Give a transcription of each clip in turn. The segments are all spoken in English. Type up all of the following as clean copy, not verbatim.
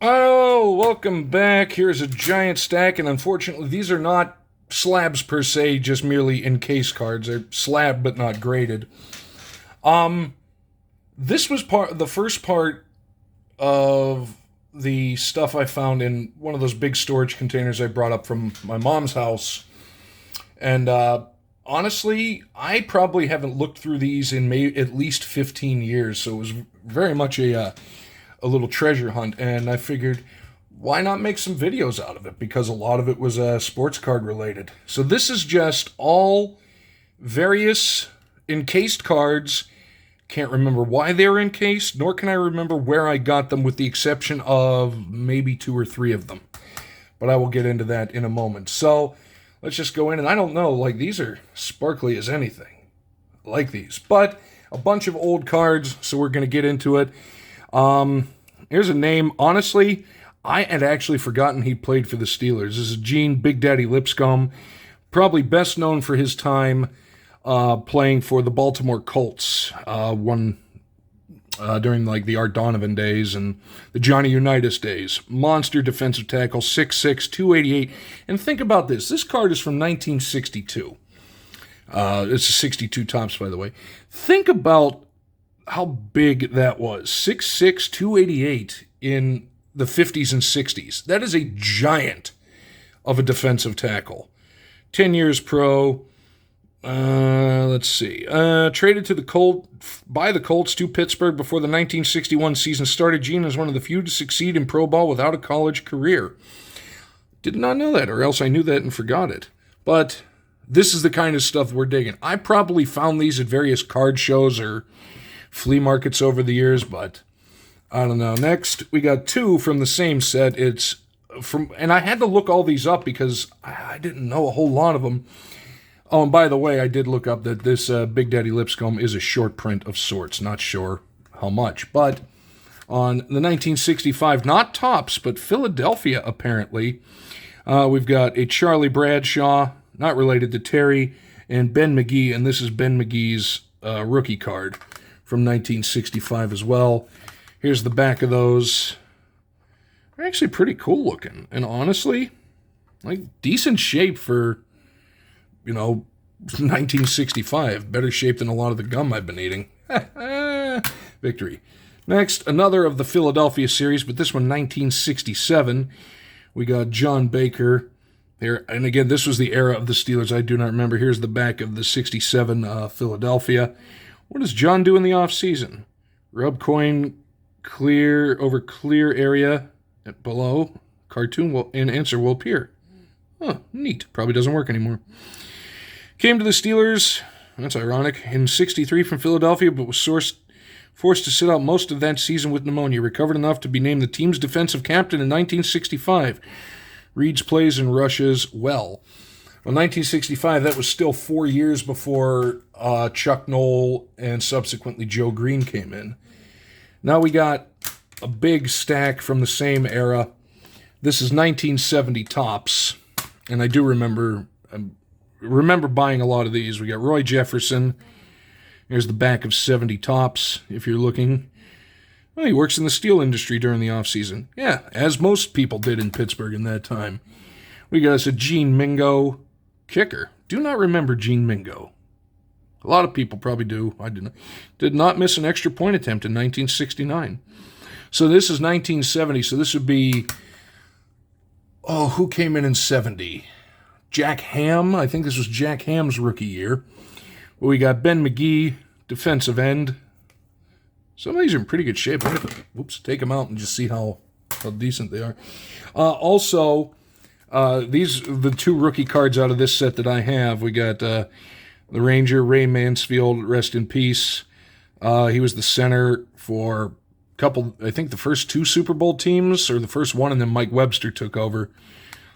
Oh, welcome back. Here's a giant stack, and unfortunately, these are not slabs per se, just merely encased cards. They're slab but not graded. This was the first part of the stuff I found in one of those big storage containers I brought up from my mom's house. And honestly, I probably haven't looked through these in at least 15 years, so it was very much a little treasure hunt, and I figured why not make some videos out of it because a lot of it was sports card related. So this is just all various encased cards. Can't remember why they're encased, nor can I remember where I got them, with the exception of maybe two or three of them. But I will get into that in a moment. So let's just go in, and I don't know, like, these are sparkly as anything. I like these. But a bunch of old cards, so we're going to get into it. Here's a name. Honestly, I had actually forgotten he played for the Steelers. This is Gene Big Daddy Lipscomb, probably best known for his time playing for the Baltimore Colts. During like the Art Donovan days and the Johnny Unitas days. Monster defensive tackle, 6'6", 288. And think about this. This card is from 1962. It's a 62 tops, by the way. Think about how big that was. 6'6", 288 in the 50s and 60s. That is a giant of a defensive tackle. 10 years pro. Let's see. Traded to the Colts to Pittsburgh before the 1961 season started. Gene is one of the few to succeed in pro ball without a college career. Did not know that, or else I knew that and forgot it. But this is the kind of stuff we're digging. I probably found these at various card shows or flea markets over the years, but I don't know. Next, we got two from the same set. And I had to look all these up because I didn't know a whole lot of them. Oh, and by the way, I did look up that this Big Daddy Lipscomb is a short print of sorts. Not sure how much, but on the 1965, not Topps, but Philadelphia, apparently, we've got a Charlie Bradshaw, not related to Terry, and Ben McGee, and this is Ben McGee's rookie card from 1965 as well. Here's the back of those. They're actually pretty cool looking, and honestly, like, decent shape for 1965. Better shape than a lot of the gum I've been eating. Victory. Next, another of the Philadelphia series, but this one 1967. We got John Baker here. And again, this was the era of the Steelers. I do not remember. Here's the back of the 67 Philadelphia. What does John do in the offseason? Rub coin clear over clear area below. Cartoon will, and answer will appear. Huh, neat. Probably doesn't work anymore. Came to the Steelers, that's ironic, in 63 from Philadelphia, but was forced to sit out most of that season with pneumonia. Recovered enough to be named the team's defensive captain in 1965. Reads plays and rushes well. Well, 1965, that was still 4 years before Chuck Noll and subsequently Joe Green came in. Now we got a big stack from the same era. This is 1970 Topps, and I do remember buying a lot of these. We got Roy Jefferson. Here's the back of 70 Topps, if you're looking. Well, he works in the steel industry during the offseason. Yeah, as most people did in Pittsburgh in that time. We got us a Gene Mingo kicker. Do not remember Gene Mingo. A lot of people probably do. I didn't. Did not miss an extra point attempt in 1969. So this is 1970. So this would be, who came in 70? Jack Ham. I think this was Jack Ham's rookie year. Well, we got Ben McGee, defensive end. Some of these are in pretty good shape. I'm going to take them out and just see how decent they are. These are the two rookie cards out of this set that I have. We got the Ranger, Ray Mansfield, rest in peace. He was the center for a couple, I think the first two Super Bowl teams, or the first one, and then Mike Webster took over.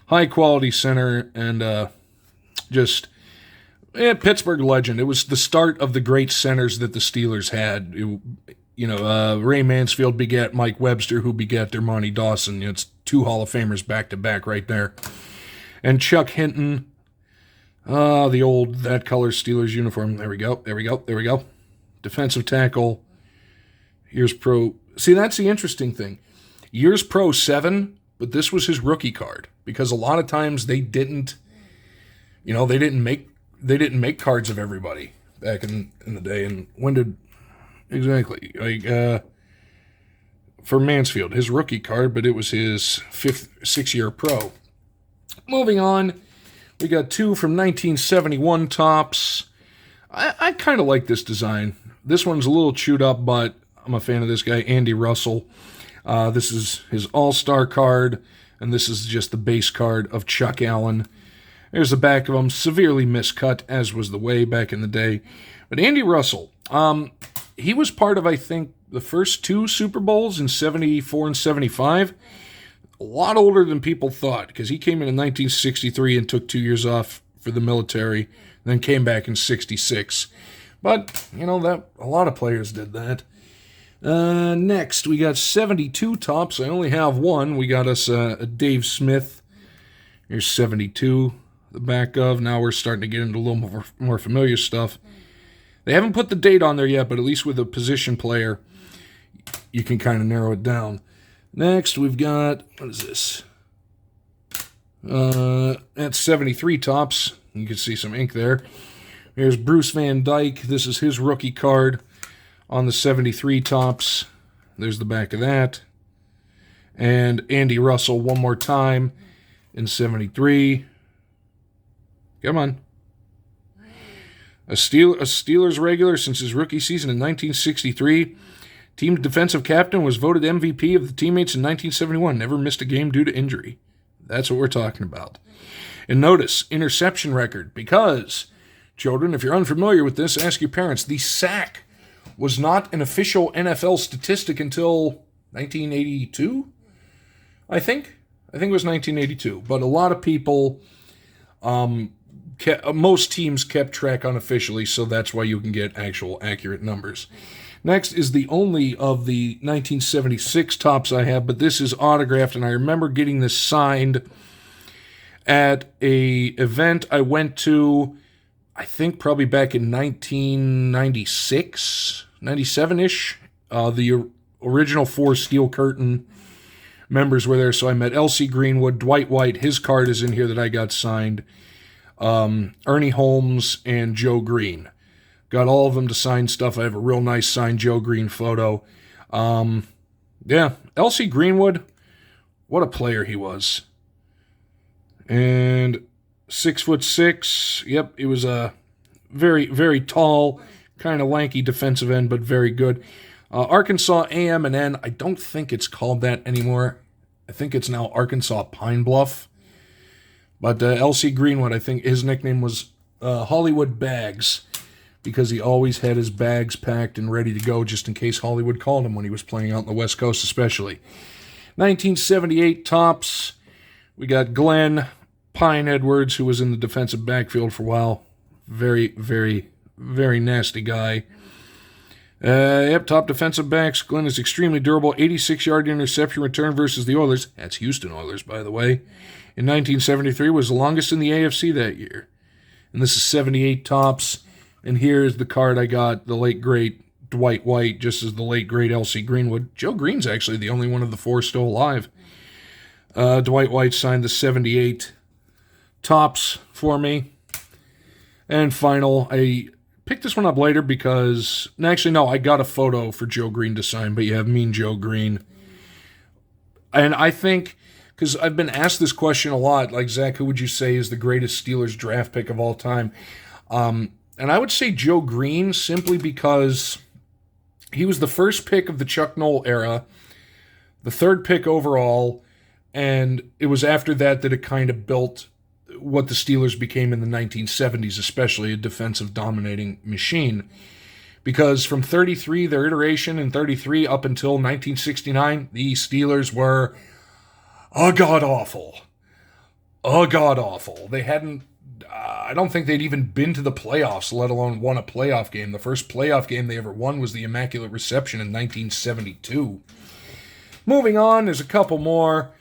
High-quality center, and Pittsburgh legend. It was the start of the great centers that the Steelers had. Ray Mansfield begat Mike Webster, who begat Dermontti Dawson. It's two Hall of Famers back-to-back right there. And Chuck Hinton, that color Steelers uniform. There we go. Defensive tackle. Here's pro. See, that's the interesting thing. Years Pro 7, but this was his rookie card because a lot of times they didn't make cards of everybody back in the day. And when did exactly for Mansfield, his rookie card, but it was his 6-year pro. Moving on, we got 2 from 1971 Topps. I kind of like this design. This one's a little chewed up, but I'm a fan of this guy, Andy Russell. This is his all-star card, and this is just the base card of Chuck Allen. There's the back of him, severely miscut, as was the way back in the day. But Andy Russell, he was part of, I think, the first 2 Super Bowls in 74 and 75. A lot older than people thought, because he came in 1963 and took 2 years off for the military, then came back in 66. But, that a lot of players did that. Next, we got 72 Topps. I only have one. We got us a Dave Smith. Here's 72, the back of. Now we're starting to get into a little more familiar stuff. They haven't put the date on there yet, but at least with a position player, you can kind of narrow it down. Next, we've got, what is this? That's 73 Topps. You can see some ink there. Here's Bruce Van Dyke. This is his rookie card on the 73 Topps. There's the back of that. And Andy Russell one more time in 73. Come on. A Steelers regular since his rookie season in 1963. Team defensive captain, was voted MVP of the teammates in 1971. Never missed a game due to injury. That's what we're talking about. And notice, interception record. Because, children, if you're unfamiliar with this, ask your parents. The sack was not an official NFL statistic until 1982, I think. I think it was 1982. But a lot of people, most teams kept track unofficially, so that's why you can get actual accurate numbers. Next is the only of the 1976 Topps I have, but this is autographed, and I remember getting this signed at a event I went to, I think probably back in 1996, 97-ish. The original 4 Steel Curtain members were there, so I met L.C. Greenwood, Dwight White, his card is in here that I got signed, Ernie Holmes, and Joe Green. Got all of them to sign stuff. I have a real nice signed Joe Green photo. Yeah, L.C. Greenwood, what a player he was. And 6'6". Yep, he was a very, very tall, kind of lanky defensive end, but very good. Arkansas AM&N, I don't think it's called that anymore. I think it's now Arkansas Pine Bluff. But L.C. Greenwood, I think his nickname was Hollywood Bags, because he always had his bags packed and ready to go just in case Hollywood called him when he was playing out in the West Coast especially. 1978 Topps, we got Glenn Pine Edwards, who was in the defensive backfield for a while. Very, very, very nasty guy. Yep, top defensive backs. Glenn is extremely durable. 86-yard interception return versus the Oilers. That's Houston Oilers, by the way. In 1973 was the longest in the AFC that year. And this is 78 Topps. And here's the card I got, the late, great Dwight White, just as the late, great L.C. Greenwood. Joe Green's actually the only one of the 4 still alive. Dwight White signed the 78 Topps for me. And final, I picked this one up later because, actually, no, I got a photo for Joe Green to sign, but you have Mean Joe Green. And I think, because I've been asked this question a lot, like, Zach, who would you say is the greatest Steelers draft pick of all time? And I would say Joe Green simply because he was the first pick of the Chuck Noll era, the 3rd pick overall, and it was after that it kind of built what the Steelers became in the 1970s, especially a defensive dominating machine. Because from 33, their iteration in 33 up until 1969, the Steelers were god-awful. God-awful. They hadn't, I don't think they'd even been to the playoffs, let alone won a playoff game. The first playoff game they ever won was the Immaculate Reception in 1972. Moving on, there's a couple more.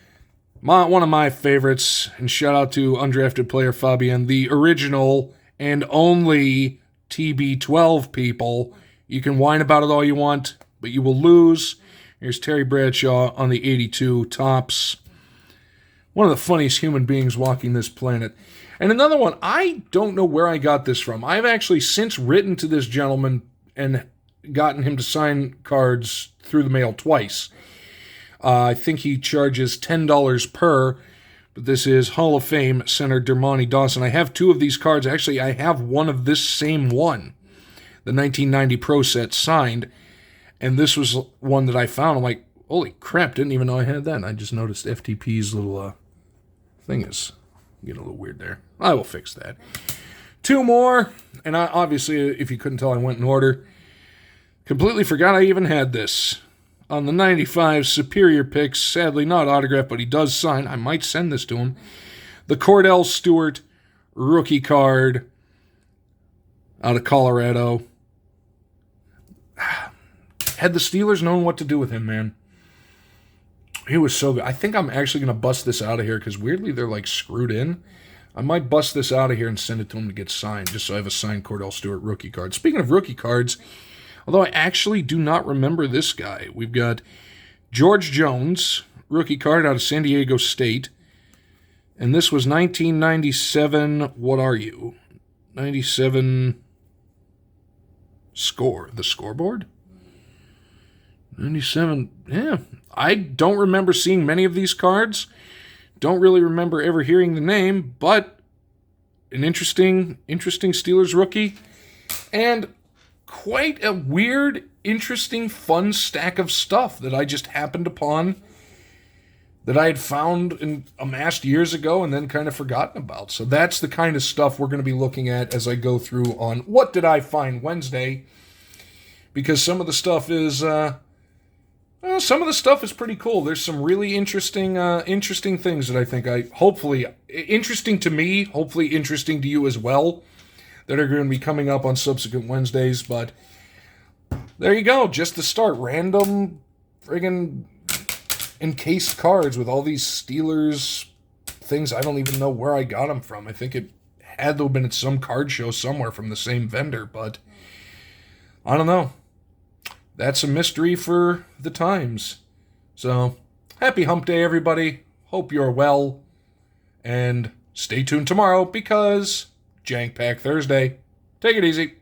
One of my favorites, and shout out to undrafted player Fabian, the original and only TB12 people. You can whine about it all you want, but you will lose. Here's Terry Bradshaw on the 82 Topps. One of the funniest human beings walking this planet. And another one, I don't know where I got this from. I've actually since written to this gentleman and gotten him to sign cards through the mail twice. I think he charges $10 per, but this is Hall of Fame center Dermontti Dawson. I have two of these cards. Actually, I have one of this same one, the 1990 Pro Set signed, and this was one that I found. I'm like, holy crap, didn't even know I had that. And I just noticed FTP's little thing is getting a little weird there. I will fix that. Two more, and I, obviously, if you couldn't tell, I went in order. Completely forgot I even had this. On the 95 Superior Picks, sadly not autographed, but he does sign. I might send this to him. The Cordell Stewart rookie card out of Colorado. Had the Steelers known what to do with him, man. He was so good. I think I'm actually going to bust this out of here because weirdly they're like screwed in. I might bust this out of here and send it to him to get signed, just so I have a signed Cordell Stewart rookie card. Speaking of rookie cards, although I actually do not remember this guy, we've got George Jones, rookie card out of San Diego State. And this was 1997, what are you? 97 score. The scoreboard? 97, yeah. I don't remember seeing many of these cards. Don't really remember ever hearing the name, but an interesting Steelers rookie. And quite a weird, interesting, fun stack of stuff that I just happened upon that I had found and amassed years ago and then kind of forgotten about. So that's the kind of stuff we're going to be looking at as I go through on What Did I Find Wednesday, because some of the stuff is pretty cool. There's some really interesting things that I think hopefully interesting to me, hopefully interesting to you as well, that are going to be coming up on subsequent Wednesdays. But there you go, just the start. Random friggin' encased cards with all these Steelers things. I don't even know where I got them from. I think it had to have been at some card show somewhere from the same vendor, but I don't know. That's a mystery for the times. So, happy hump day, everybody. Hope you're well. And stay tuned tomorrow because Jank Pack Thursday. Take it easy.